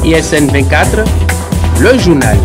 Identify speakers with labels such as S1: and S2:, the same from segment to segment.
S1: ISN 24, le journal.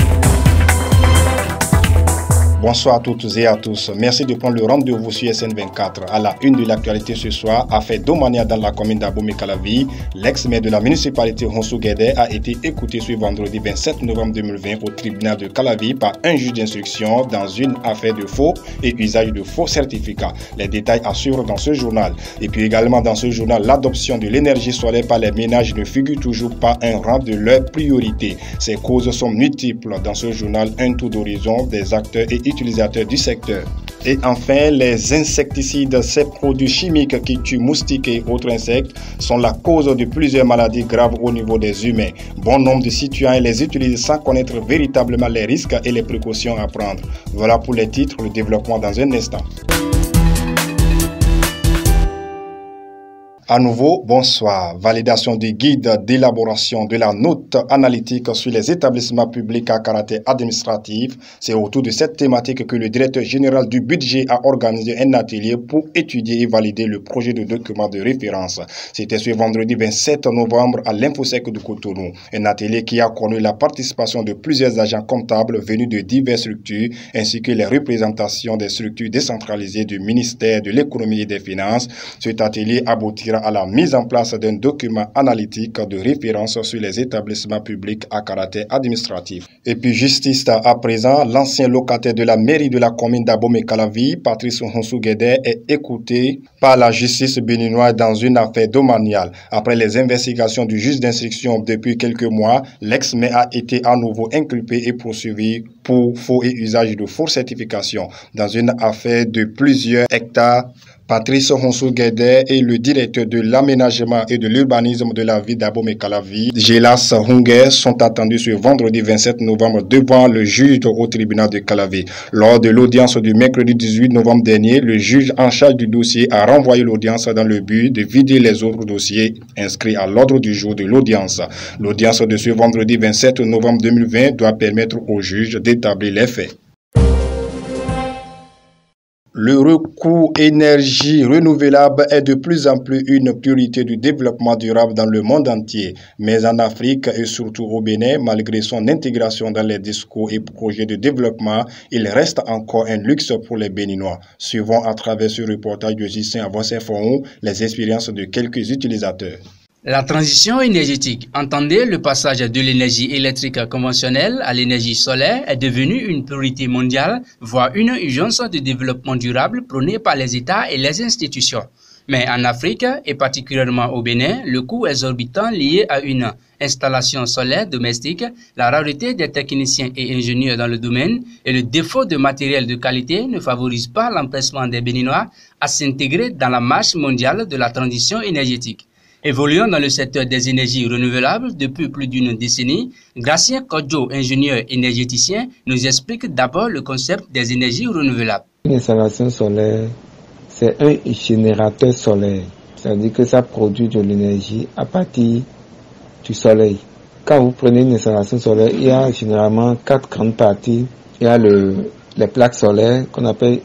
S2: Bonsoir à toutes et à tous. Merci de prendre le rendez-vous sur SN24. À la une de l'actualité ce soir, affaire domaniale dans la commune d'Abomey-Calavi, l'ex-maire de la municipalité Honsou Guédé a été écouté ce vendredi 27 novembre 2020 au tribunal de Calavi par un juge d'instruction dans une affaire de faux et usage de faux certificats. Les détails à suivre dans ce journal. Et puis également dans ce journal, l'adoption de l'énergie solaire par les ménages ne figure toujours pas un rang de leur priorité. Ces causes sont multiples. Dans ce journal, un tour d'horizon des acteurs et utilisateurs du secteur. Et enfin, les insecticides, ces produits chimiques qui tuent moustiques et autres insectes, sont la cause de plusieurs maladies graves au niveau des humains. Bon nombre de citoyens les utilisent sans connaître véritablement les risques et les précautions à prendre. Voilà pour les titres, le développement dans un instant. À nouveau, bonsoir. Validation du guide d'élaboration de la note analytique sur les établissements publics à caractère administratif. C'est autour de cette thématique que le directeur général du budget a organisé un atelier pour étudier et valider le projet de document de référence. C'était ce vendredi 27 novembre à l'Infosec de Cotonou. Un atelier qui a connu la participation de plusieurs agents comptables venus de diverses structures ainsi que les représentations des structures décentralisées du ministère de l'économie et des finances. Cet atelier aboutira à la mise en place d'un document analytique de référence sur les établissements publics à caractère administratif. Et puis justice à présent, l'ancien locataire de la mairie de la commune d'Abomey-Calavi, Patrice Honsou Guédé, est écouté par la justice béninoise dans une affaire domaniale. Après les investigations du juge d'instruction depuis quelques mois, l'ex-maire a été à nouveau inculpé et poursuivi pour faux et usage de fausses certifications dans une affaire de plusieurs hectares. Patrice Honsou Guédé est le directeur de l'aménagement et de l'urbanisme de la ville d'Abomey-Calavi. Gélas Hunguer sont attendus ce vendredi 27 novembre devant le juge au tribunal de Calavi. Lors de l'audience du mercredi 18 novembre dernier, le juge en charge du dossier a renvoyé l'audience dans le but de vider les autres dossiers inscrits à l'ordre du jour de l'audience. L'audience de ce vendredi 27 novembre 2020 doit permettre au juge d'établir les faits. Le recours énergie renouvelable est de plus en plus une priorité du développement durable dans le monde entier, mais en Afrique et surtout au Bénin, malgré son intégration dans les discours et projets de développement, il reste encore un luxe pour les Béninois. Suivons à travers ce reportage de Justin Avosé-Fon les expériences de quelques utilisateurs.
S3: La transition énergétique, entendez le passage de l'énergie électrique conventionnelle à l'énergie solaire, est devenue une priorité mondiale, voire une urgence de développement durable prônée par les États et les institutions. Mais en Afrique, et particulièrement au Bénin, le coût exorbitant lié à une installation solaire domestique, la rareté des techniciens et ingénieurs dans le domaine et le défaut de matériel de qualité ne favorisent pas l'empressement des Béninois à s'intégrer dans la marche mondiale de la transition énergétique. Évoluant dans le secteur des énergies renouvelables depuis plus d'une décennie, Gracien Kodjo, ingénieur énergéticien, nous explique d'abord le concept des énergies renouvelables.
S4: Une installation solaire, c'est un générateur solaire. C'est-à-dire que ça produit de l'énergie à partir du soleil. Quand vous prenez une installation solaire, il y a généralement 4 grandes parties. Il y a les plaques solaires qu'on appelle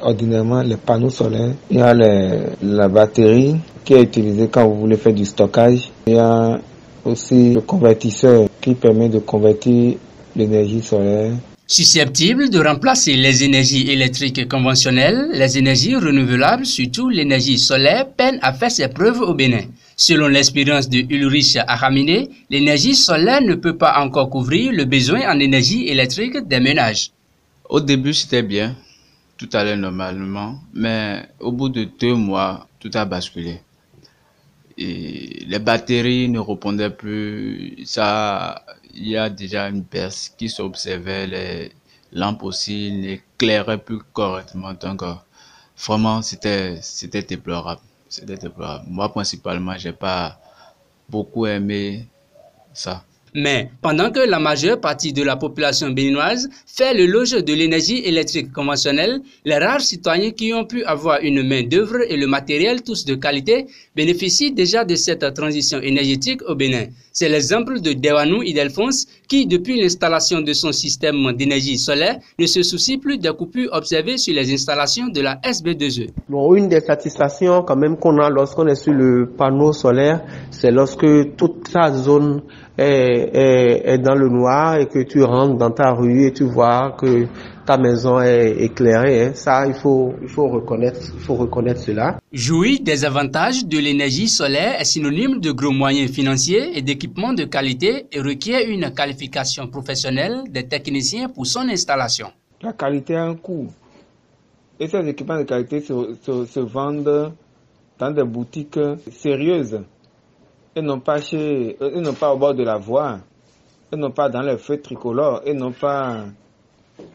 S4: ordinairement les panneaux solaires. Il y a la batterie qui est utilisée quand vous voulez faire du stockage. Il y a aussi le convertisseur qui permet de convertir l'énergie solaire.
S3: Susceptibles de remplacer les énergies électriques conventionnelles, les énergies renouvelables, surtout l'énergie solaire, peinent à faire ses preuves au Bénin. Selon l'expérience de Ulrich Ahamine, l'énergie solaire ne peut pas encore couvrir le besoin en énergie électrique des ménages.
S5: Au début, c'était bien. Tout allait normalement, mais au bout de 2 mois, tout a basculé. Et les batteries ne répondaient plus. Ça, il y a déjà une baisse qui s'observait. Les lampes aussi n'éclairaient plus correctement. Donc, vraiment, c'était déplorable. C'était déplorable. Moi, principalement, j'ai pas beaucoup aimé ça.
S3: Mais pendant que la majeure partie de la population béninoise fait l'éloge de l'énergie électrique conventionnelle, les rares citoyens qui ont pu avoir une main-d'œuvre et le matériel tous de qualité bénéficient déjà de cette transition énergétique au Bénin. C'est l'exemple de Dewanou Idelphonse qui, depuis l'installation de son système d'énergie solaire, ne se soucie plus des coupures observées sur les installations de la SB2E.
S6: Bon, une des satisfactions quand même qu'on a lorsqu'on est sur le panneau solaire, c'est lorsque toute sa zone est est dans le noir et que tu rentres dans ta rue et tu vois que ta maison est éclairée, hein, ça, il faut reconnaître cela.
S3: Jouir des avantages de l'énergie solaire est synonyme de gros moyens financiers et d'équipements de qualité et requiert une qualification professionnelle des techniciens pour son installation.
S4: La qualité a un coût. Et ces équipements de qualité se vendent dans des boutiques sérieuses. Et non pas au bord de la voie. Et non pas dans les feux tricolores. Et non pas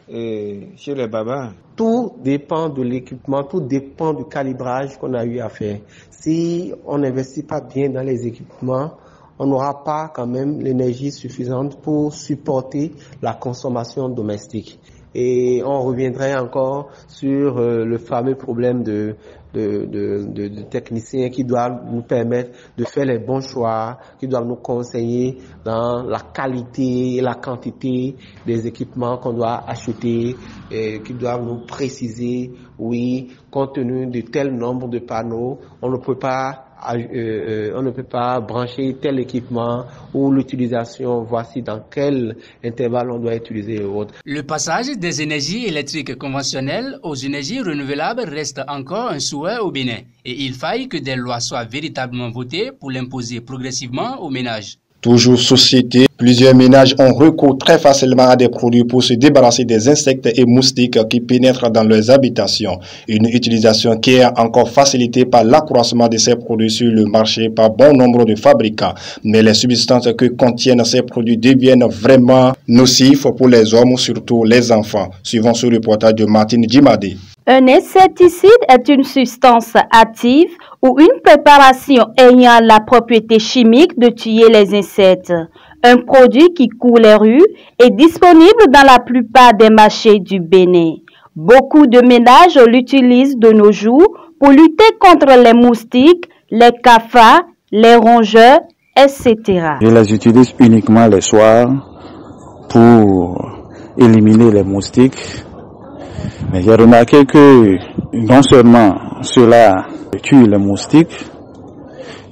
S4: chez les babas.
S6: Tout dépend de l'équipement, tout dépend du calibrage qu'on a eu à faire. Si on n'investit pas bien dans les équipements, on n'aura pas quand même l'énergie suffisante pour supporter la consommation domestique. Et on reviendrait encore sur le fameux problème de techniciens qui doivent nous permettre de faire les bons choix, qui doivent nous conseiller dans la qualité et la quantité des équipements qu'on doit acheter, qui doivent nous préciser, oui, compte tenu de tel nombre de panneaux, on ne peut pas brancher tel équipement ou l'utilisation, voici dans quel intervalle on doit utiliser et autres.
S3: Le passage des énergies électriques conventionnelles aux énergies renouvelables reste encore un souhait au Bénin et il faille que des lois soient véritablement votées pour l'imposer progressivement aux ménages.
S2: Toujours société, plusieurs ménages ont recours très facilement à des produits pour se débarrasser des insectes et moustiques qui pénètrent dans leurs habitations. Une utilisation qui est encore facilitée par l'accroissement de ces produits sur le marché par bon nombre de fabricants. Mais les substances que contiennent ces produits deviennent vraiment nocifs pour les hommes, surtout les enfants. Suivant ce reportage de Martine Djimade.
S7: Un insecticide est une substance active ou une préparation ayant la propriété chimique de tuer les insectes. Un produit qui court les rues est disponible dans la plupart des marchés du Bénin. Beaucoup de ménages l'utilisent de nos jours pour lutter contre les moustiques, les cafards, les rongeurs, etc.
S8: Je les utilise uniquement les soirs pour éliminer les moustiques. Mais j'ai remarqué que non seulement cela tue les moustiques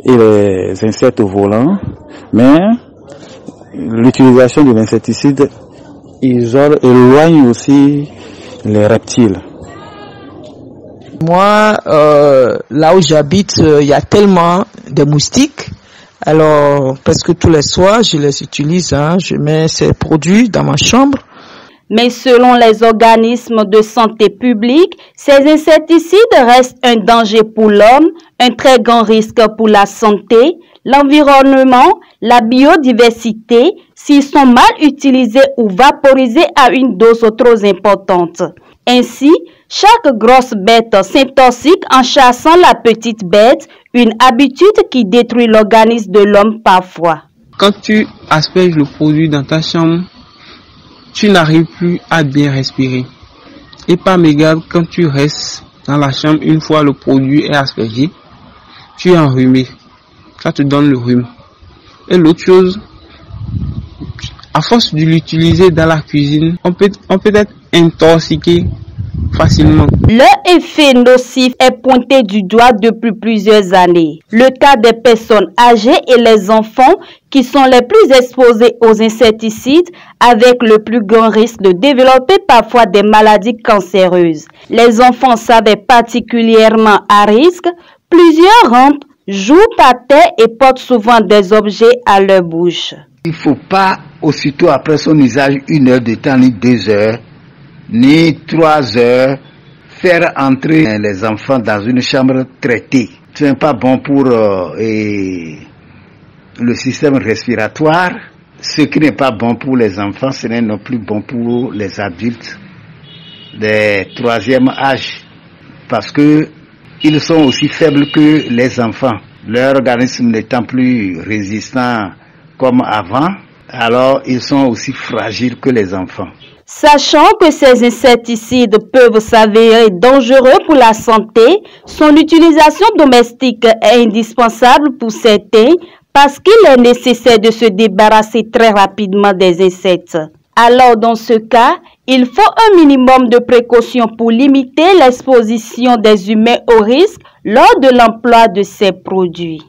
S8: et les insectes volants, mais l'utilisation de l'insecticide éloigne aussi les reptiles.
S9: Moi, là où j'habite, il y a tellement de moustiques. Alors, presque tous les soirs, je les utilise. Je mets ces produits dans ma chambre.
S7: Mais selon les organismes de santé publique, ces insecticides restent un danger pour l'homme, un très grand risque pour la santé, l'environnement, la biodiversité, s'ils sont mal utilisés ou vaporisés à une dose trop importante. Ainsi, chaque grosse bête s'intoxique en chassant la petite bête, une habitude qui détruit l'organisme de l'homme parfois.
S10: Quand tu asperges le produit dans ta chambre, tu n'arrives plus à bien respirer. Et pas mégal, quand tu restes dans la chambre, une fois le produit est aspergé, tu es enrhumé. Ça te donne le rhume. Et l'autre chose, à force de l'utiliser dans la cuisine, on peut être intoxiqué facilement.
S7: Leur effet nocif est pointé du doigt depuis plusieurs années. Le cas des personnes âgées et les enfants qui sont les plus exposés aux insecticides avec le plus grand risque de développer parfois des maladies cancéreuses. Les enfants s'avèrent particulièrement à risque. Plusieurs rentrent, jouent à terre et portent souvent des objets à leur bouche.
S11: Il ne faut pas aussitôt après son usage 1 heure de temps ni 2 heures ni 3 heures, faire entrer les enfants dans une chambre traitée. Ce n'est pas bon pour le système respiratoire. Ce qui n'est pas bon pour les enfants, ce n'est non plus bon pour les adultes de 3e âge. Parce que ils sont aussi faibles que les enfants. Leur organisme n'étant plus résistant comme avant, alors ils sont aussi fragiles que les enfants.
S7: Sachant que ces insecticides peuvent s'avérer dangereux pour la santé, son utilisation domestique est indispensable pour certains parce qu'il est nécessaire de se débarrasser très rapidement des insectes. Alors dans ce cas, il faut un minimum de précautions pour limiter l'exposition des humains au risque lors de l'emploi de ces produits.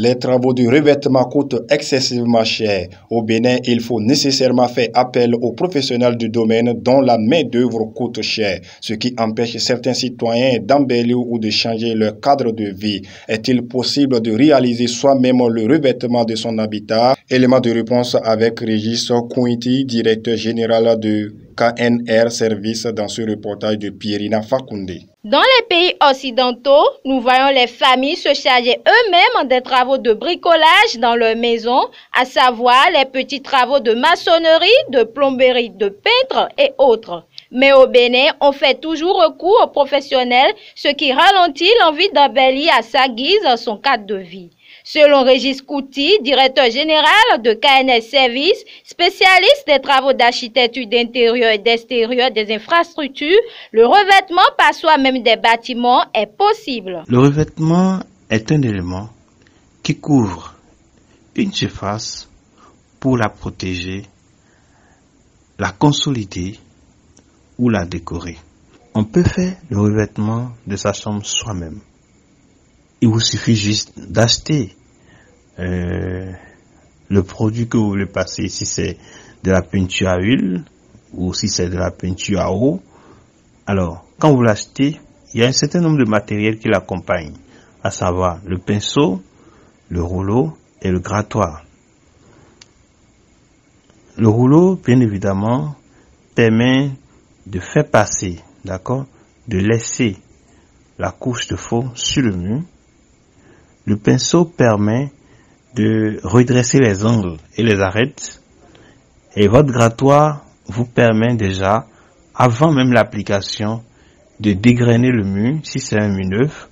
S2: Les travaux de revêtement coûtent excessivement cher. Au Bénin, il faut nécessairement faire appel aux professionnels du domaine dont la main-d'œuvre coûte cher, ce qui empêche certains citoyens d'embellir ou de changer leur cadre de vie. Est-il possible de réaliser soi-même le revêtement de son habitat? Élément de réponse avec Régis Kouinti, directeur général de KNR Service, dans ce reportage de Pierina Fakounde.
S12: Dans les pays occidentaux, nous voyons les familles se charger eux-mêmes des travaux de bricolage dans leur maison, à savoir les petits travaux de maçonnerie, de plomberie, de peintre et autres. Mais au Bénin, on fait toujours recours aux professionnels, ce qui ralentit l'envie d'embellir à sa guise son cadre de vie. Selon Régis Kouti, directeur général de KNR Service, spécialiste des travaux d'architecture d'intérieur et d'extérieur des infrastructures, le revêtement par soi-même des bâtiments est possible.
S13: Le revêtement est un élément qui couvre une surface pour la protéger, la consolider ou la décorer. On peut faire le revêtement de sa chambre soi-même. Il vous suffit juste d'acheter le produit que vous voulez passer, si c'est de la peinture à huile ou si c'est de la peinture à eau. Alors, quand vous l'achetez, il y a un certain nombre de matériels qui l'accompagnent, à savoir le pinceau, le rouleau et le grattoir. Le rouleau, bien évidemment, permet de faire passer, d'accord, de laisser la couche de faux sur le mur. Le pinceau permet de redresser les angles et les arêtes. Et votre grattoir vous permet déjà, avant même l'application, de dégrainer le mur, si c'est un mur neuf,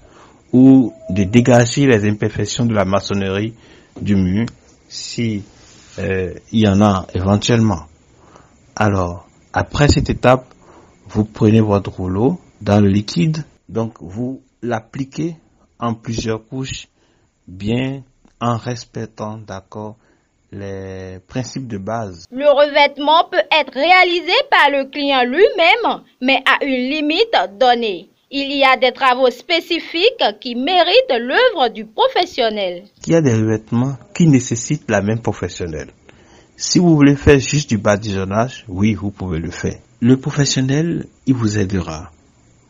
S13: ou de dégager les imperfections de la maçonnerie du mur, si il y en a éventuellement. Alors, après cette étape, vous prenez votre rouleau dans le liquide, donc vous l'appliquez en plusieurs couches, bien en respectant, d'accord, les principes de base.
S12: Le revêtement peut être réalisé par le client lui-même, mais à une limite donnée. Il y a des travaux spécifiques qui méritent l'œuvre du professionnel.
S13: Il y a des revêtements qui nécessitent la main professionnelle. Si vous voulez faire juste du badigeonnage, oui, vous pouvez le faire. Le professionnel, il vous aidera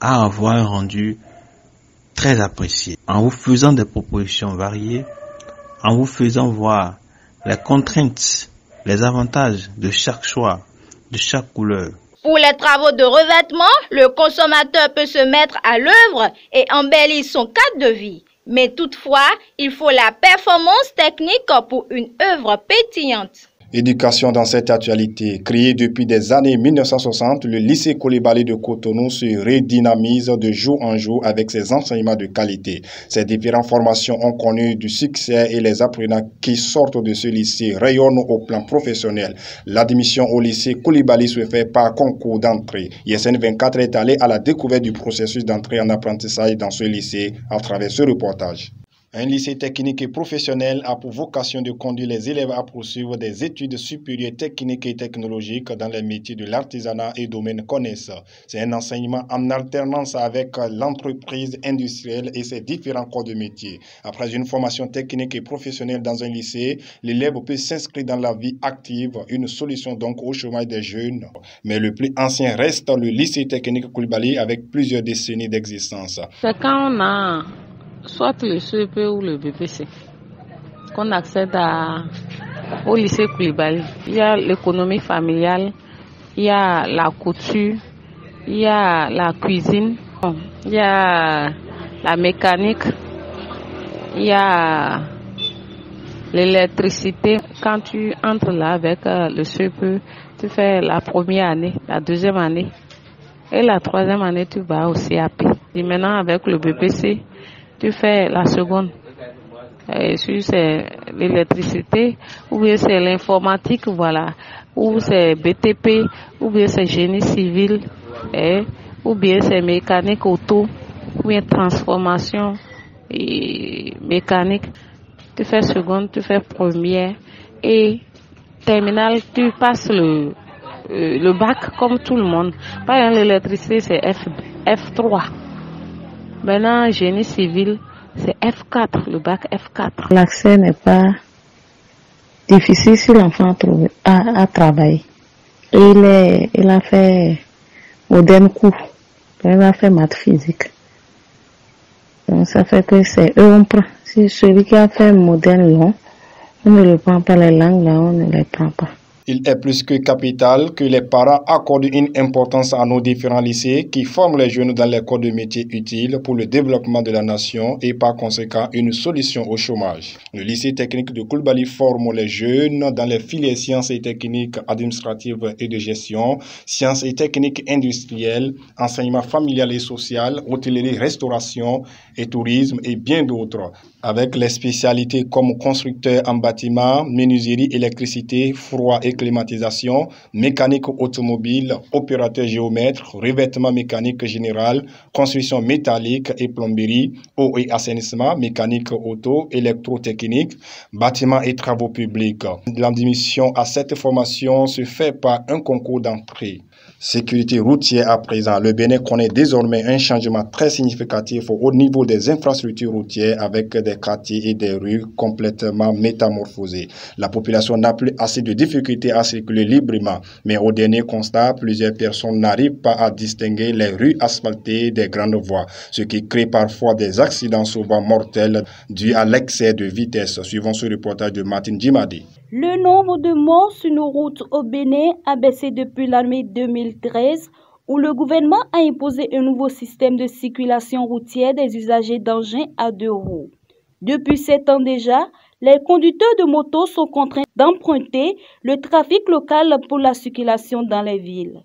S13: à avoir un rendu très apprécié en vous faisant des propositions variées, en vous faisant voir les contraintes, les avantages de chaque choix, de chaque couleur.
S12: Pour les travaux de revêtement, le consommateur peut se mettre à l'œuvre et embellir son cadre de vie. Mais toutefois, il faut la performance technique pour une œuvre pétillante.
S2: Éducation dans cette actualité. Créé depuis des années 1960, le lycée Coulibaly de Cotonou se redynamise de jour en jour avec ses enseignements de qualité. Ces différentes formations ont connu du succès et les apprenants qui sortent de ce lycée rayonnent au plan professionnel. L'admission au lycée Coulibaly se fait par concours d'entrée. ISN 24 est allé à la découverte du processus d'entrée en apprentissage dans ce lycée à travers ce reportage. Un lycée technique et professionnel a pour vocation de conduire les élèves à poursuivre des études supérieures techniques et technologiques dans les métiers de l'artisanat et domaines connexes. C'est un enseignement en alternance avec l'entreprise industrielle et ses différents corps de métier. Après une formation technique et professionnelle dans un lycée, l'élève peut s'inscrire dans la vie active, une solution donc au chômage des jeunes. Mais le plus ancien reste le lycée technique Coulibaly avec plusieurs décennies d'existence.
S14: C'est quand on a soit le CEP ou le BPC qu'on accède au lycée Coulibaly. Il y a l'économie familiale, il y a la couture, il y a la cuisine, il y a la mécanique, il y a l'électricité. Quand tu entres là avec le CEP, tu fais la première année, la deuxième année et la troisième année tu vas au CAP. Et maintenant avec le BPC, tu fais la seconde. Et si c'est l'électricité, ou bien c'est l'informatique, voilà, ou c'est BTP, ou bien c'est génie civil, ou bien c'est mécanique auto, ou bien transformation et mécanique. Tu fais seconde, tu fais première, et terminale, tu passes le bac comme tout le monde. Par exemple, l'électricité, c'est F3. Maintenant, génie civil, C'est F4, le bac F4.
S15: L'accès n'est pas difficile si l'enfant a travaillé. Et il a fait moderne cours. Il a fait maths physique. Donc ça fait que c'est eux on prend. Si celui qui a fait moderne long, on ne le prend pas, les langues là, on ne les prend pas.
S2: Il est plus que capital que les parents accordent une importance à nos différents lycées qui forment les jeunes dans les corps de métiers utiles pour le développement de la nation et par conséquent une solution au chômage. Le lycée technique de Koulibaly forme les jeunes dans les filières sciences et techniques administratives et de gestion, sciences et techniques industrielles, enseignement familial et social, hôtellerie, restauration et tourisme et bien d'autres. Avec les spécialités comme constructeur en bâtiment, menuiserie, électricité, froid et climatisation, mécanique automobile, opérateur géomètre, revêtement mécanique général, construction métallique et plomberie, eau et assainissement, mécanique auto, électrotechnique, bâtiment et travaux publics. L'admission à cette formation se fait par un concours d'entrée. Sécurité routière à présent, le Bénin connaît désormais un changement très significatif au niveau des infrastructures routières avec des quartiers et des rues complètement métamorphosés. La population n'a plus assez de difficultés à circuler librement, mais au dernier constat, plusieurs personnes n'arrivent pas à distinguer les rues asphaltées des grandes voies, ce qui crée parfois des accidents souvent mortels dus à l'excès de vitesse, suivant ce reportage de Martine Djimadi.
S7: Le nombre de morts sur nos routes au Bénin a baissé depuis l'année 2013 où le gouvernement a imposé un nouveau système de circulation routière des usagers d'engins à 2 roues. Depuis 7 ans déjà, les conducteurs de motos sont contraints d'emprunter le trafic local pour la circulation dans les villes.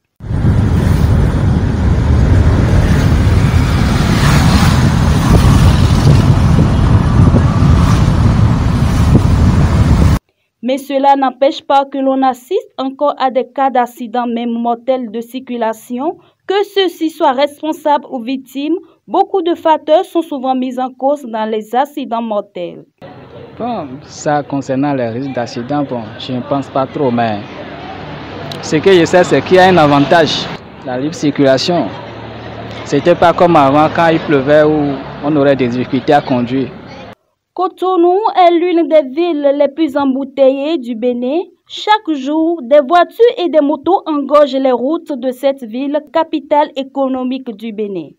S7: Mais cela n'empêche pas que l'on assiste encore à des cas d'accidents même mortels de circulation. Que ceux-ci soient responsables ou victimes, beaucoup de facteurs sont souvent mis en cause dans les accidents mortels.
S16: Bon, ça concernant les risques d'accident, bon, je ne pense pas trop, mais ce que je sais, c'est qu'il y a un avantage. La libre circulation, c'était pas comme avant quand il pleuvait où on aurait des difficultés à conduire.
S7: Cotonou est l'une des villes les plus embouteillées du Bénin. Chaque jour, des voitures et des motos engorgent les routes de cette ville, capitale économique du Bénin.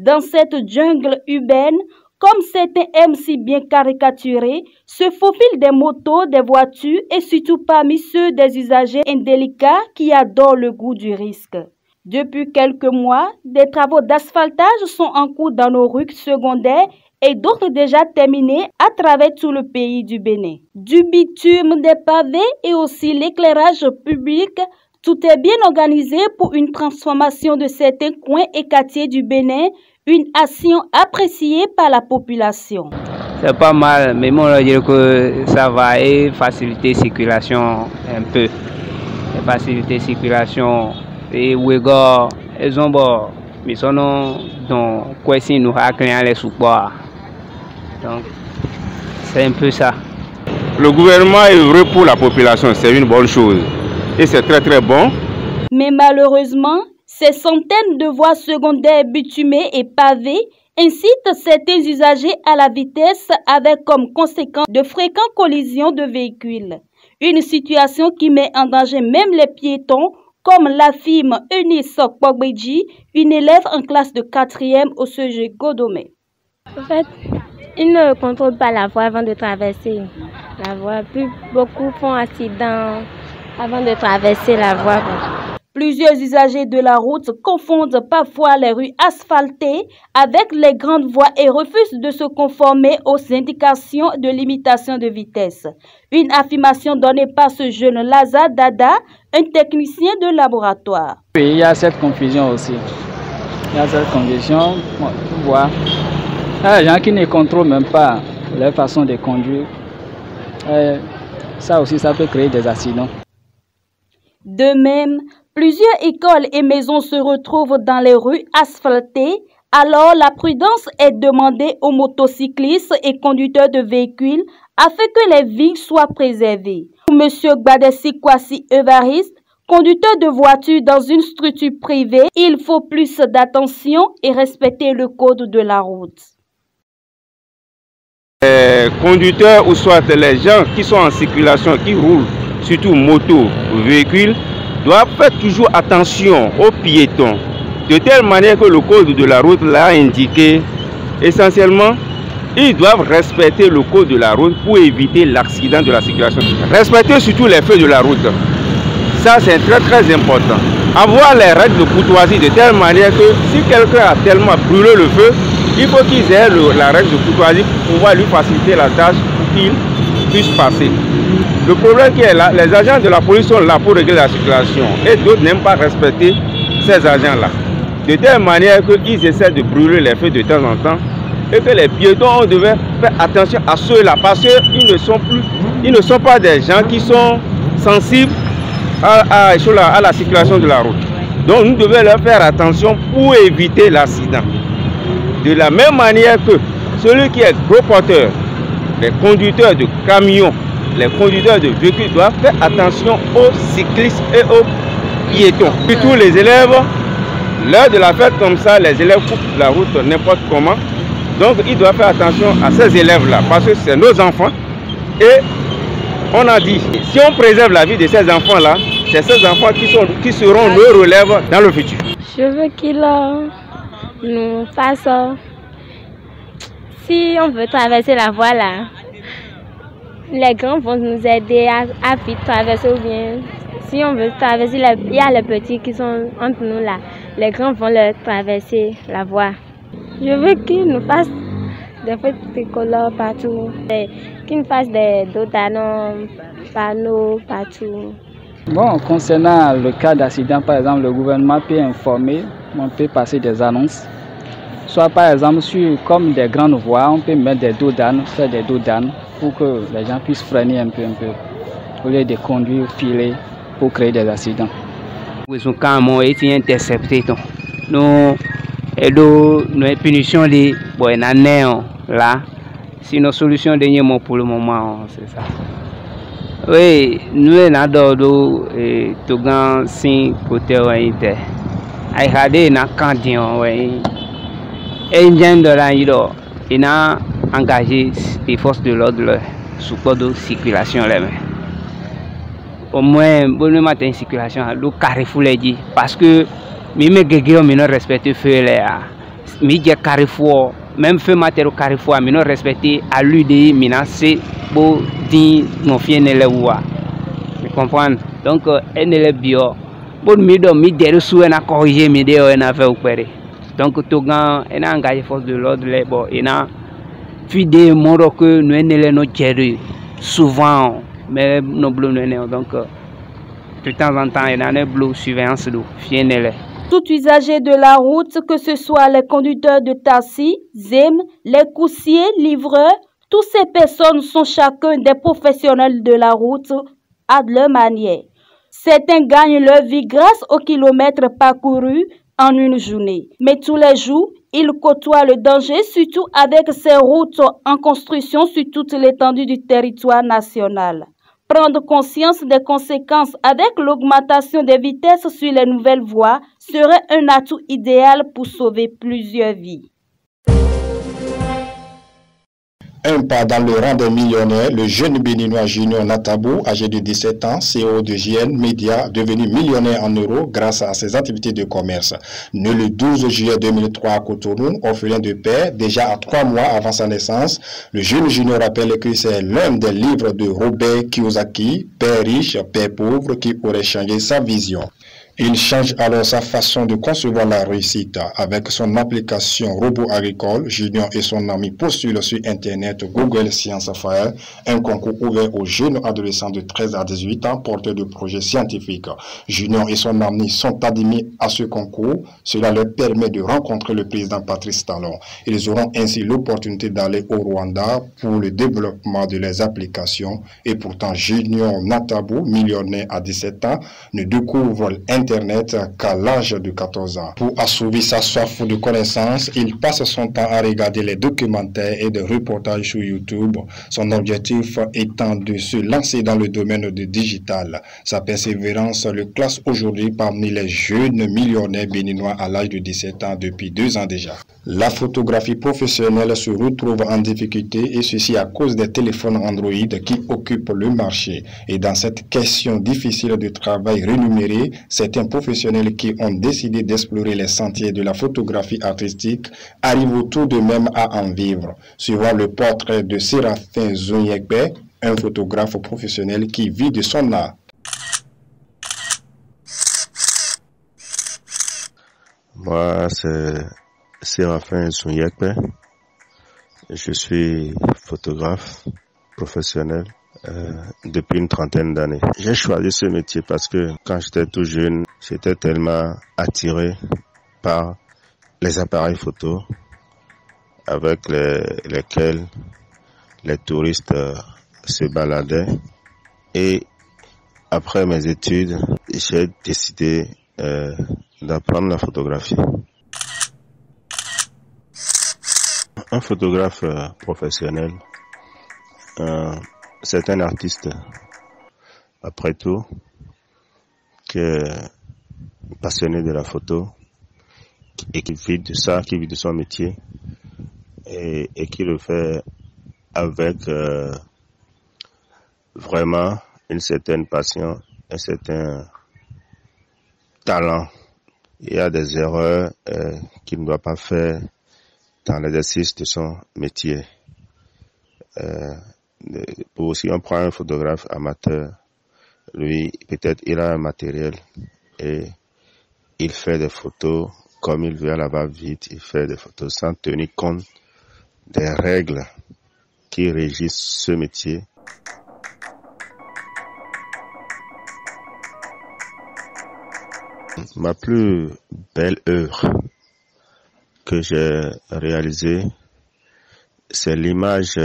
S7: Dans cette jungle urbaine, comme certains aiment si bien caricaturer, se faufilent des motos, des voitures et surtout parmi ceux des usagers indélicats qui adorent le goût du risque. Depuis quelques mois, des travaux d'asphaltage sont en cours dans nos rues secondaires et d'autres déjà terminés à travers tout le pays du Bénin. Du bitume, des pavés et aussi l'éclairage public, tout est bien organisé pour une transformation de certains coins et quartiers du Bénin, une action appréciée par la population.
S16: C'est pas mal, mais moi je dirais que ça va et faciliter la circulation un peu. Faciliter la circulation et Ouégar, ils ont bon, mais sont dans quoi si nous accueillons les supports. Donc, c'est un peu ça.
S17: Le gouvernement est heureux pour la population, c'est une bonne chose. Et c'est très très bon.
S7: Mais malheureusement, ces centaines de voies secondaires bitumées et pavées incitent certains usagers à la vitesse avec comme conséquence de fréquentes collisions de véhicules. Une situation qui met en danger même les piétons, comme l'affirme Eunice Pogbeji, une élève en classe de 4e au CEG Godomé.
S18: En fait, ils ne contrôlent pas la voie avant de traverser la voie. Plus beaucoup font accident avant de traverser la voie.
S7: Plusieurs usagers de la route confondent parfois les rues asphaltées avec les grandes voies et refusent de se conformer aux indications de limitation de vitesse. Une affirmation donnée par ce jeune Lazare Dada, un technicien de laboratoire.
S16: Oui, il y a cette confusion aussi. Il y a cette confusion, tu vois. Il y a des gens qui ne contrôlent même pas leur façon de conduire. Ça aussi, ça peut créer des accidents.
S7: De même, plusieurs écoles et maisons se retrouvent dans les rues asphaltées. Alors, la prudence est demandée aux motocyclistes et conducteurs de véhicules afin que les vies soient préservées. Pour M. Gbadessi Kwasi Evariste, conducteur de voiture dans une structure privée, il faut plus d'attention et respecter le code de la route.
S17: Les conducteurs ou soit les gens qui sont en circulation, qui roulent, surtout moto ou véhicules, doivent faire toujours attention aux piétons, de telle manière que le code de la route l'a indiqué. Essentiellement, ils doivent respecter le code de la route pour éviter l'accident de la circulation. Respecter surtout les feux de la route. Ça, c'est très important. Avoir les règles de courtoisie de telle manière que si quelqu'un a tellement brûlé le feu, il faut qu'ils aient la règle de courtoisie pour pouvoir lui faciliter la tâche pour qu'il puisse passer. Le problème qui est là, les agents de la police sont là pour régler la circulation et d'autres n'aiment pas respecter ces agents-là. De telle manière qu'ils essaient de brûler les feux de temps en temps et que les piétons, on devait faire attention à ceux-là parce qu'ils ne sont pas des gens qui sont sensibles à la circulation de la route. Donc nous devons leur faire attention pour éviter l'accident. De la même manière que celui qui est gros porteur, les conducteurs de camions, les conducteurs de véhicules doivent faire attention aux cyclistes et aux piétons. Puis tous les élèves, l'heure de la fête comme ça, les élèves coupent la route n'importe comment. Donc ils doivent faire attention à ces élèves-là parce que c'est nos enfants. Et on a dit, si on préserve la vie de ces enfants-là, c'est ces enfants qui seront nos relèves dans le futur.
S18: Je veux qu'ils nous fassent, si on veut traverser la voie là, les grands vont nous aider à vite traverser ou bien si on veut traverser, il y a les petits qui sont entre nous là, les grands vont leur traverser la voie. Je veux qu'ils nous fassent des feux tricolores partout, qu'ils nous fassent des dotanons, panneaux partout.
S19: Bon, concernant le cas d'accident, par exemple, le gouvernement peut informer, on peut passer des annonces. Soit par exemple, sur comme des grandes voies, on peut mettre des dodanes, faire des dodanes pour que les gens puissent freiner un peu, au lieu de conduire, filer pour créer des accidents.
S16: Quand on a été intercepté, nous punitions là, c'est nos solutions dernièrement pour le moment, c'est ça. Oui, nous avons des gens qui côté inter. Aïe, na candidat, oui. Et il a engagé les forces de l'ordre sous code de circulation. Au moins, bon matin circulation, le carrefour les dit parce que même les gens respectent le feu là. Mais carrefour, même feu matin au carrefour, mais non respecté à l'UDI, menacé pour dire mon fils ne le voit. Vous comprenez? Donc, elle ne le bio. Bon, mi derrière sous elle a corrigé, mi derrière elle a fait opérer. Donc, tout le monde a engagé les forces de l'ordre, il a fait des mots que nous ne gérons souvent, mais nous ne donc, de temps en temps, il y a une surveillance de fiennes.
S7: Tout usager de la route, que ce soit les conducteurs de taxi, ZEM, les coursiers, livreurs, toutes ces personnes sont chacun des professionnels de la route à leur manière. Certains gagnent leur vie grâce aux kilomètres parcourus en une journée. Mais tous les jours, ils côtoient le danger, surtout avec ces routes en construction sur toute l'étendue du territoire national. Prendre conscience des conséquences avec l'augmentation des vitesses sur les nouvelles voies serait un atout idéal pour sauver plusieurs vies.
S2: Un pas dans le rang des millionnaires, le jeune béninois Junior Natabou, âgé de 17 ans, CEO de JN Media, devenu millionnaire en euros grâce à ses activités de commerce. Né le 12 juillet 2003 à Cotonou, orphelin de père, déjà à 3 mois avant sa naissance, le jeune Junior rappelle que c'est l'un des livres de Robert Kiyosaki, Père riche, Père pauvre, qui aurait changé sa vision. Il change alors sa façon de concevoir la réussite. Avec son application Robot Agricole, Junior et son ami postulent sur Internet Google Science Fair, un concours ouvert aux jeunes adolescents de 13 à 18 ans porteurs de projets scientifiques. Junior et son ami sont admis à ce concours. Cela leur permet de rencontrer le président Patrice Talon. Ils auront ainsi l'opportunité d'aller au Rwanda pour le développement de leurs applications. Et pourtant, Junior Natabou, millionnaire à 17 ans, ne découvre un Internet qu'à l'âge de 14 ans. Pour assouvir sa soif de connaissance, il passe son temps à regarder les documentaires et des reportages sur YouTube. Son objectif étant de se lancer dans le domaine du digital. Sa persévérance le classe aujourd'hui parmi les jeunes millionnaires béninois à l'âge de 17 ans depuis 2 ans déjà. La photographie professionnelle se retrouve en difficulté et ceci à cause des téléphones Android qui occupent le marché. Et dans cette question difficile de travail rémunéré, certains professionnels qui ont décidé d'explorer les sentiers de la photographie artistique arrivent tout de même à en vivre. Suivant le portrait de Séraphin Zonyekbe, un photographe professionnel qui vit de son art.
S20: Moi, c'est Séraphin Zonyekbe. Je suis photographe professionnel depuis une trentaine d'années. J'ai choisi ce métier parce que quand j'étais tout jeune, j'étais tellement attiré par les appareils photo avec lesquels les touristes se baladaient. Et après mes études, j'ai décidé d'apprendre la photographie. Un photographe professionnel, c'est un artiste, après tout, qui est passionné de la photo et qui vit de ça, qui vit de son métier et qui le fait avec vraiment une certaine passion, un certain talent. Il y a des erreurs qu'il ne doit pas faire dans l'exercice de son métier. Si on prend un photographe amateur, lui, peut-être il a un matériel et il fait des photos comme il veut à la va-vite, il fait des photos sans tenir compte des règles qui régissent ce métier. Ma plus belle œuvre que j'ai réalisée, c'est l'image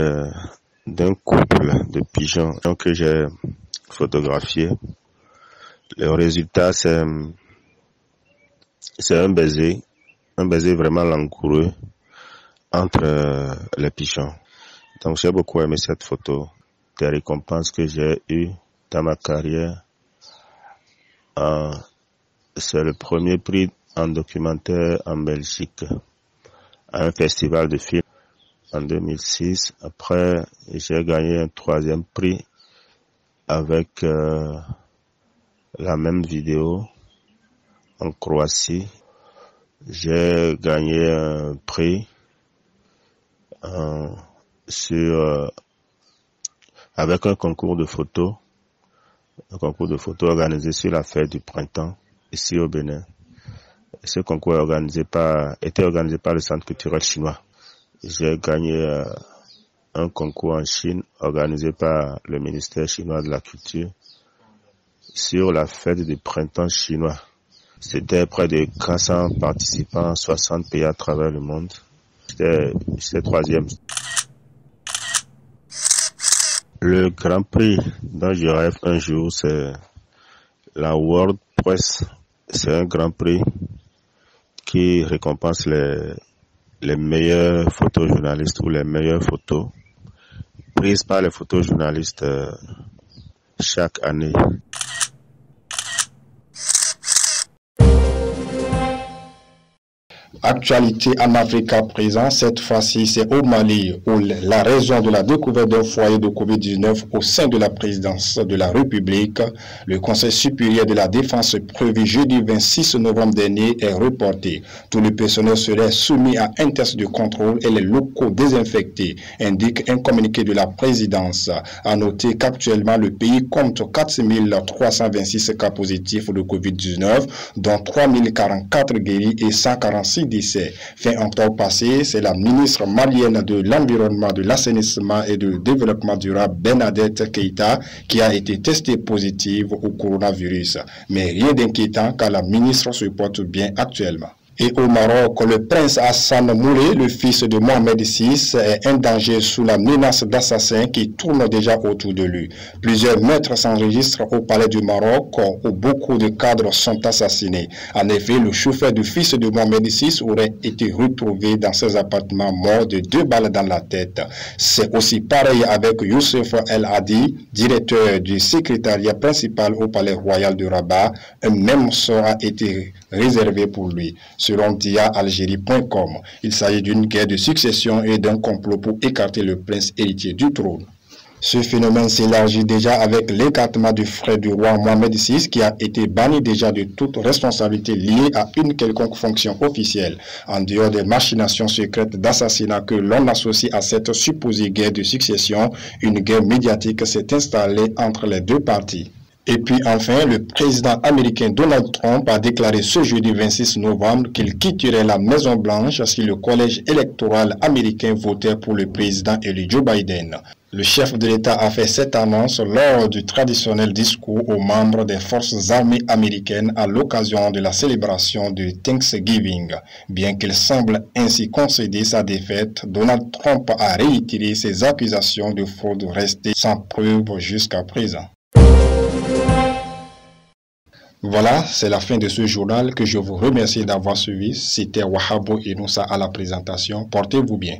S20: d'un couple de pigeons que j'ai photographié. Le résultat, c'est un baiser vraiment langoureux entre les pigeons. Donc j'ai beaucoup aimé cette photo. Des récompenses que j'ai eues dans ma carrière, c'est le premier prix en documentaire en Belgique à un festival de films en 2006. Après, j'ai gagné un 3e prix avec la même vidéo en Croatie. J'ai gagné un prix avec un concours de photos organisé sur la fête du printemps ici au Bénin. Ce concours était organisé par le Centre culturel chinois. J'ai gagné un concours en Chine organisé par le ministère chinois de la culture sur la fête du printemps chinois. C'était près de 400 participants, 60 pays à travers le monde. J'étais 3e. Le grand prix dont je rêve un jour, c'est la World Press. C'est un grand prix qui récompense les meilleurs photojournalistes ou les meilleures photos prises par les photojournalistes chaque année.
S2: Actualité en Afrique à présent, cette fois-ci c'est au Mali où la raison de la découverte d'un foyer de Covid-19 au sein de la présidence de la République, le Conseil supérieur de la défense prévu jeudi 26 novembre dernier est reporté. Tout le personnel serait soumis à un test de contrôle et les locaux désinfectés, indique un communiqué de la présidence. À noter qu'actuellement le pays compte 4326 cas positifs de Covid-19, dont 3044 guéris et 146 décès. Fin octobre passé, c'est la ministre malienne de l'Environnement, de l'Assainissement et du Développement durable, Bernadette Keïta, qui a été testée positive au coronavirus. Mais rien d'inquiétant car la ministre se porte bien actuellement. Et au Maroc, le prince Hassan Moulay, le fils de Mohamed VI, est un danger sous la menace d'assassins qui tournent déjà autour de lui. Plusieurs meurtres s'enregistrent au palais du Maroc où beaucoup de cadres sont assassinés. En effet, le chauffeur du fils de Mohamed VI aurait été retrouvé dans ses appartements mort de 2 balles dans la tête. C'est aussi pareil avec Youssef El Hadi, directeur du secrétariat principal au palais royal de Rabat. Un même sort a été réservé pour lui. Selon diaalgérie.com, il s'agit d'une guerre de succession et d'un complot pour écarter le prince héritier du trône. Ce phénomène s'élargit déjà avec l'écartement du frère du roi Mohamed VI qui a été banni déjà de toute responsabilité liée à une quelconque fonction officielle, en dehors des machinations secrètes d'assassinat que l'on associe à cette supposée guerre de succession. Une guerre médiatique s'est installée entre les deux parties. Et puis enfin, le président américain Donald Trump a déclaré ce jeudi 26 novembre qu'il quitterait la Maison-Blanche si le collège électoral américain votait pour le président élu Joe Biden. Le chef de l'État a fait cette annonce lors du traditionnel discours aux membres des forces armées américaines à l'occasion de la célébration de Thanksgiving. Bien qu'il semble ainsi concéder sa défaite, Donald Trump a réitéré ses accusations de fraude restées sans preuve jusqu'à présent. Voilà, c'est la fin de ce journal que je vous remercie d'avoir suivi. C'était Wahabo Inoussa à la présentation. Portez-vous bien.